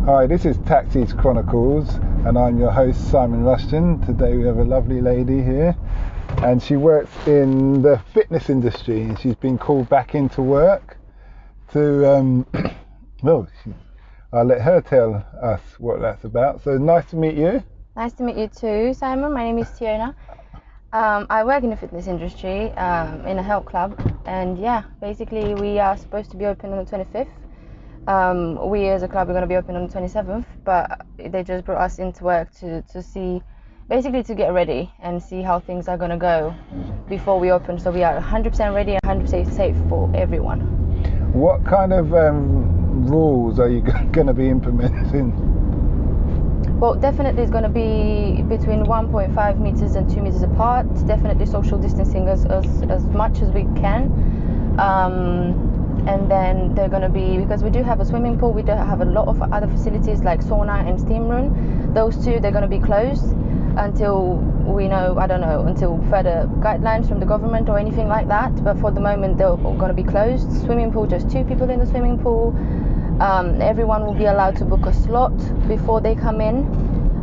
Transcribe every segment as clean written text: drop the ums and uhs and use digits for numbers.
Hi, this is Taxis Chronicles, and I'm your host, Simon Rushton. Today we have a lovely lady here, and she works in the fitness industry, and she's been called back into work to, I'll let her tell us what that's about. So nice to meet you. Nice to meet you too, Simon. My name is Tiona. I work in the fitness industry in a health club, and yeah, basically we are supposed to be open on the 25th. We as a club are going to be open on the 27th, but they just brought us into work to see, basically to get ready and see how things are going to go before we open, so we are 100% ready and 100% safe for everyone. What kind of rules are you going to be implementing? Well, definitely it's going to be between 1.5 meters and 2 meters apart. Definitely social distancing as much as we can. And then they're going to be, because we do have a swimming pool, we do have a lot of other facilities like sauna and steam room. Those two, they're going to be closed until we know, until further guidelines from the government or anything like that. But for the moment, they're going to be closed. Swimming pool, just 2 people in the swimming pool. Everyone will be allowed to book a slot before they come in.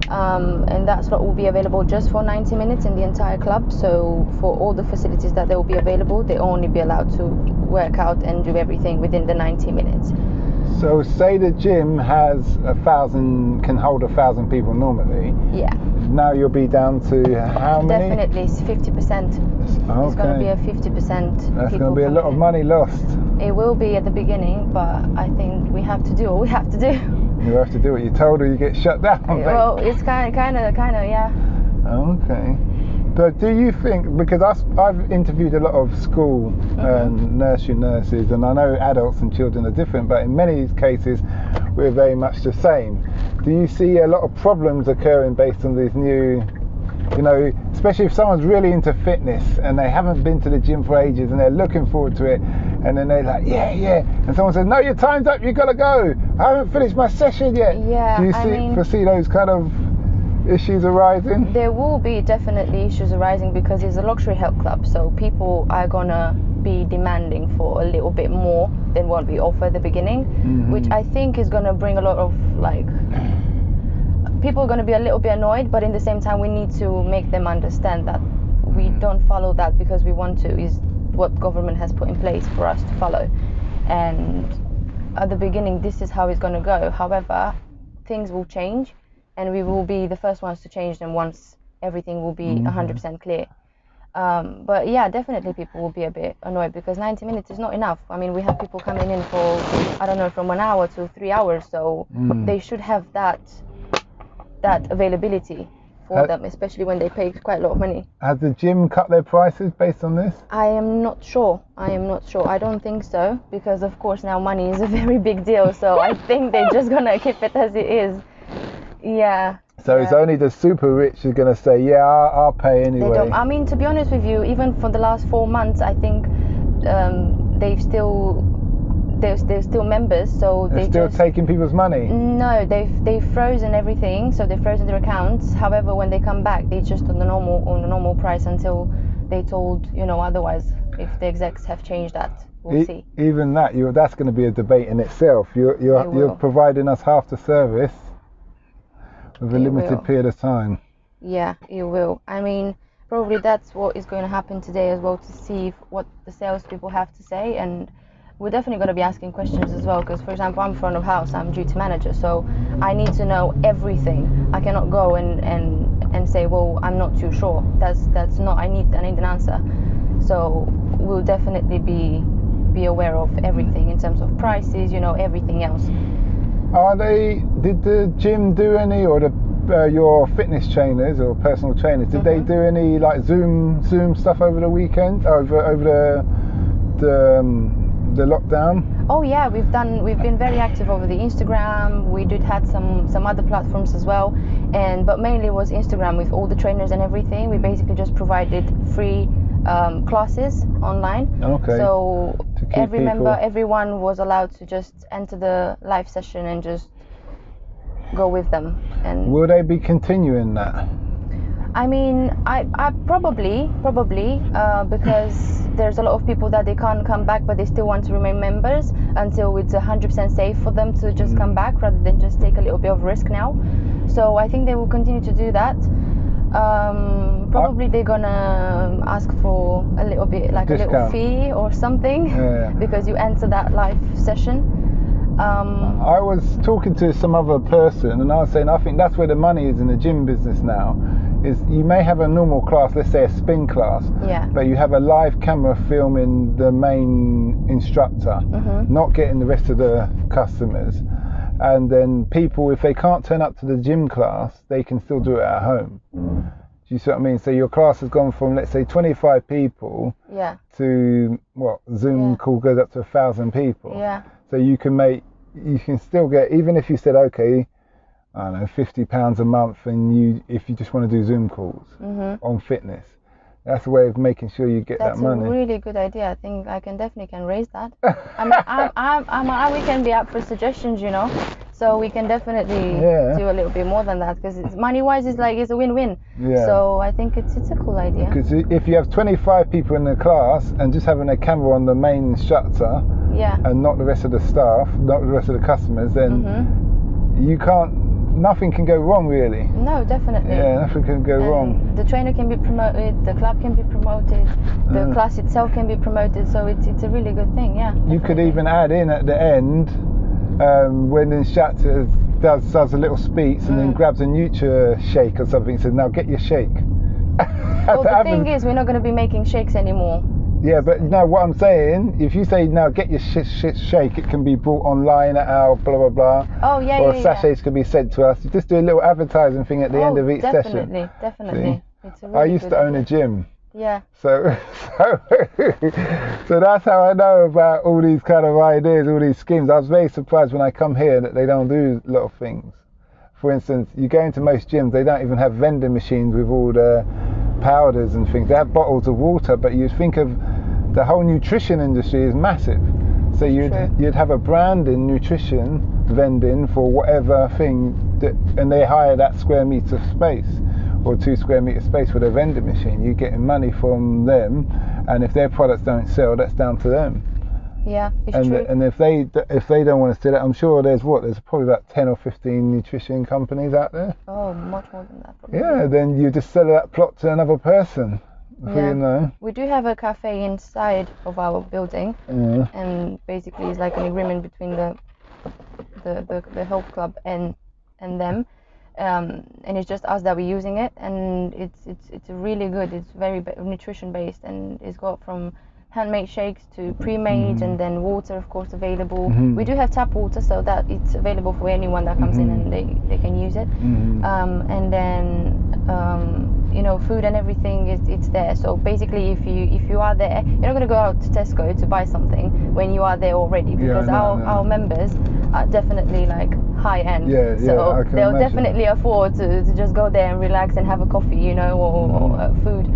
And that slot will be available just for 90 minutes in the entire club. So for all the facilities that they will be available, they only be allowed to work out and do everything within the 90 minutes. So say the gym has can hold 1,000 people normally. Yeah. Now you'll be down to how many? Definitely 50%. Okay. It's going to be a 50%. That's going to be a lot of money lost. It will be at the beginning, but I think we have to do what we have to do. You have to do what you're told or you get shut down. Well, it's kind of, yeah. Okay. But do you think, because I've interviewed a lot of school nursery nurses, and I know adults and children are different, but in many cases we're very much the same. Do you see a lot of problems occurring based on these new, especially if someone's really into fitness and they haven't been to the gym for ages and they're looking forward to it, and then they're like, yeah, and someone says, no, your time's up, you've got to go. I haven't finished my session yet. Yeah, do you foresee those kind of issues arising? There will be definitely issues arising because it's a luxury health club, so people are gonna be demanding for a little bit more than what we offer at the beginning, which I think is gonna bring a lot of people are gonna be a little bit annoyed, but in the same time we need to make them understand that we don't follow that because we want to, is what government has put in place for us to follow. And at the beginning this is how it's gonna go. However, things will change, and we will be the first ones to change them once everything will be 100% clear. But yeah, definitely people will be a bit annoyed because 90 minutes is not enough. I mean, we have people coming in for, from 1 hour to 3 hours, so they should have that availability for them, especially when they pay quite a lot of money. Has the gym cut their prices based on this? I am not sure. I don't think so, because of course now money is a very big deal, so I think they're just gonna keep it as it is. Yeah. So it's only the super rich who's going to say, yeah, I'll pay anyway. They don't. I mean, to be honest with you, even for the last 4 months, I think they're still members. So they're still taking people's money. No, they've frozen everything. So they've frozen their accounts. However, when they come back, they're just on the normal price until they told otherwise. If the execs have changed that, we'll see. Even that's going to be a debate in itself. You're providing us half the service with a limited period of time. Yeah, you will. I mean, probably that's what is going to happen today as well, to see what the salespeople have to say, and we're definitely going to be asking questions as well, because for example, I'm front of house, I'm duty manager, so I need to know everything. I cannot go and say, well, I'm not too sure. That's not. I need an answer. So we'll definitely be aware of everything in terms of prices, everything else. Did the gym do any, or your fitness trainers or personal trainers, did they do any Zoom stuff over the weekend, over the lockdown? Oh yeah, we've been very active over the Instagram. We did had some other platforms as well, but mainly was Instagram with all the trainers and everything. We basically just provided free classes online. Okay. So everyone was allowed to just enter the live session and just go with them. And will they be continuing that? I mean, I probably because there's a lot of people that they can't come back, but they still want to remain members until it's 100% safe for them to just come back, rather than just take a little little bit of risk now. So I think they will continue to do that. Probably they're gonna ask for a little bit, like a little fee or something, because you enter that live session. I was talking to some other person, and I was saying I think that's where the money is in the gym business now. Is you may have a normal class, let's say a spin class, but you have a live camera filming the main instructor, not getting the rest of the customers. And then people, if they can't turn up to the gym class, they can still do it at home. Do you see what I mean? So your class has gone from, let's say, 25 people to what? Zoom call goes up to 1,000 people. So you can still get, even if you said, okay, I don't know, £50 a month, and if you just want to do Zoom calls on fitness, that's a way of making sure you get that money. That's a really good idea. I think I can definitely raise that. I mean, we can be up for suggestions, you know. So we can definitely do a little bit more than that, because it's money-wise, it's a win-win. So I think it's a cool idea. Because if you have 25 people in the class and just having a camera on the main instructor, and not the rest of the staff, not the rest of the customers, then you can't. Nothing can go wrong, really. No, definitely. Yeah, nothing can go wrong. The trainer can be promoted, the club can be promoted, the class itself can be promoted, so it's a really good thing, You could even add in at the end, when the instructor does a little speech and then grabs a Nutri shake or something, says, now get your shake. Well, the thing is, we're not going to be making shakes anymore. Yeah, but no, what I'm saying, if you say, now get your shake, it can be bought online at our blah, blah, blah. Oh, yeah, or sachets can be sent to us. You just do a little advertising thing at the end of each session. Definitely. It's a really I used to own a gym. Yeah. So that's how I know about all these kind of ideas, all these schemes. I was very surprised when I come here that they don't do a lot of things. For instance, you go into most gyms, they don't even have vending machines with all the powders and things. They have bottles of water, but you'd think of the whole nutrition industry is massive. So you'd have a brand in nutrition vending for whatever thing, and they hire that square meter space or 2 square meter space for their vending machine. You're getting money from them, and if their products don't sell, that's down to them. Yeah, it's true. And if they don't want to do that, I'm sure there's probably about 10 or 15 nutrition companies out there. Oh, much more than that, probably. Yeah, then you just sell that plot to another person. You know. We do have a cafe inside of our building, and basically it's like an agreement between the health club and them, and it's just us that we're using it, and it's really good. It's very nutrition based, and it's got from handmade shakes to pre-made, and then water, of course, available. We do have tap water, so that it's available for anyone that comes in, and they can use it. And then food and everything it's there. So basically, if you are there, you're not going to go out to Tesco to buy something when you are there already, because our members are definitely like high end. So they'll definitely afford to just go there and relax and have a coffee, or food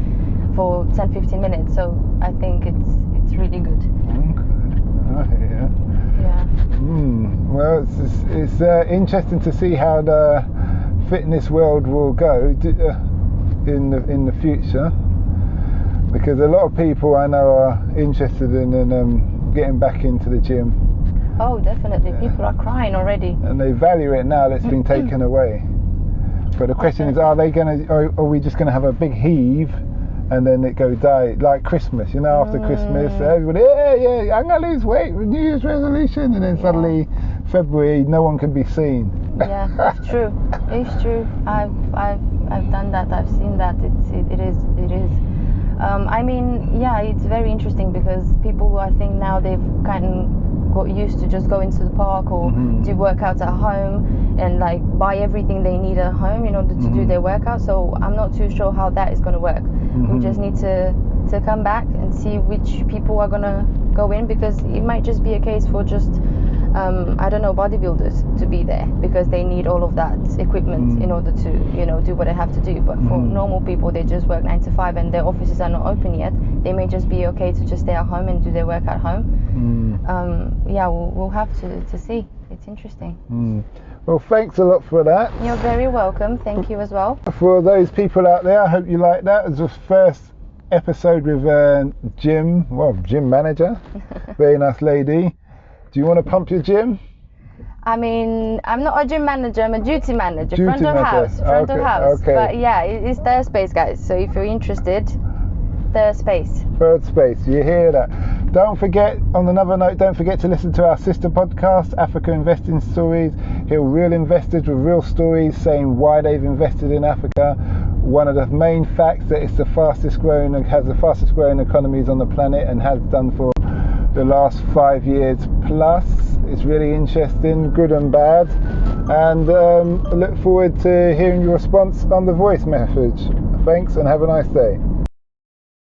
for 10-15 minutes. So I think it's really good. Okay. Well, it's interesting to see how the fitness world will go in the future, because a lot of people I know are interested in getting back into the gym. Oh, definitely. People are crying already. And they value it now that it's been taken away. But the question is, are we just going to have a big heave and then it go die like Christmas? After Christmas, everybody, I'm going to lose weight with New Year's resolution, and then suddenly February, no one can be seen. Yeah, it's true. It's true. I've done that. I've seen that. It is. It's very interesting, because people, I think now they've kind of got used to just going to the park or do workouts at home and like buy everything they need at home in order to do their workout. So I'm not too sure how that is going to work. We just need to come back and see which people are going to go in, because it might just be a case for just bodybuilders to be there, because they need all of that equipment in order to do what they have to do. But for normal people, they just work 9 to 5 and their offices are not open yet. They may just be okay to just stay at home and do their work at home. We'll have to see. It's interesting. Well, thanks a lot for that. You're very welcome. Thank you as well. For those people out there, I hope you like that. It's the first episode with gym manager. Very nice lady. Do you want to pump your gym? I mean, I'm not a gym manager, I'm a duty manager, Duty front of manager. front of house. Okay. But yeah, it's Third Space, guys. So if you're interested, Third Space. Third Space, you hear that? Don't forget, on another note, don't forget to listen to our sister podcast, Africa Investing Stories. Hear real investors with real stories saying why they've invested in Africa. One of the main facts that it's the fastest growing economies on the planet and has done for the last 5 years plus. It's really interesting, good and bad. And look forward to hearing your response on the voice message. Thanks and have a nice day.